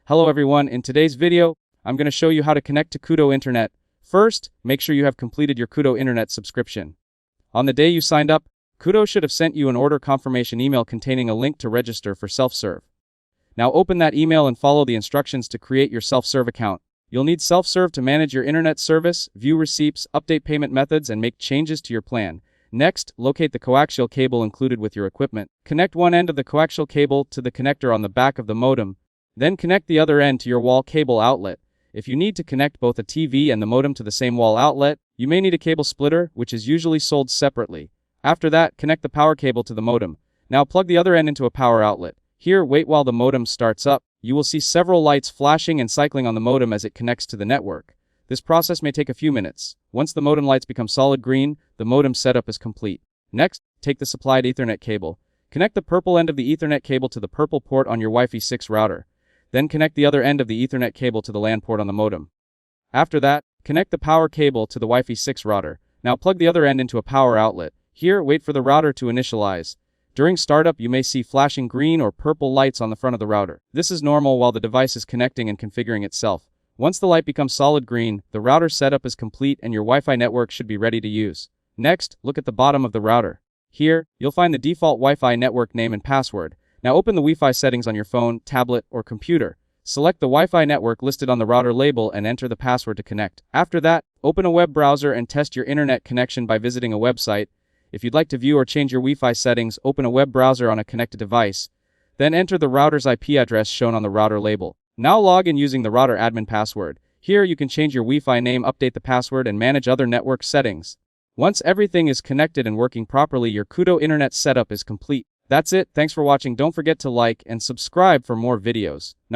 Hello everyone, in today's video, I'm going to show you how to connect to Koodo Internet. First, make sure you have completed your Koodo Internet subscription. On the day you signed up, Koodo should have sent you an order confirmation email containing a link to register for self-serve. Now open that email and follow the instructions to create your self-serve account. You'll need self-serve to manage your internet service, view receipts, update payment methods, and make changes to your plan. Next, locate the coaxial cable included with your equipment. Connect one end of the coaxial cable to the connector on the back of the modem. Then connect the other end to your wall cable outlet. If you need to connect both a TV and the modem to the same wall outlet, you may need a cable splitter, which is usually sold separately. After that, connect the power cable to the modem. Now plug the other end into a power outlet. Here, wait while the modem starts up. You will see several lights flashing and cycling on the modem as it connects to the network. This process may take a few minutes. Once the modem lights become solid green, the modem setup is complete. Next, take the supplied Ethernet cable. Connect the purple end of the Ethernet cable to the purple port on your Wi-Fi 6 router. Then connect the other end of the Ethernet cable to the LAN port on the modem. After that, connect the power cable to the Wi-Fi 6 router. Now plug the other end into a power outlet. Here, wait for the router to initialize. During startup, you may see flashing green or purple lights on the front of the router. This is normal while the device is connecting and configuring itself. Once the light becomes solid green, the router setup is complete and your Wi-Fi network should be ready to use. Next, look at the bottom of the router. Here, you'll find the default Wi-Fi network name and password. Now open the Wi-Fi settings on your phone, tablet, or computer. Select the Wi-Fi network listed on the router label and enter the password to connect. After that, open a web browser and test your internet connection by visiting a website. If you'd like to view or change your Wi-Fi settings, open a web browser on a connected device. Then enter the router's IP address shown on the router label. Now log in using the router admin password. Here you can change your Wi-Fi name, update the password, and manage other network settings. Once everything is connected and working properly, your Koodo Internet setup is complete. That's it. Thanks for watching. Don't forget to like and subscribe for more videos.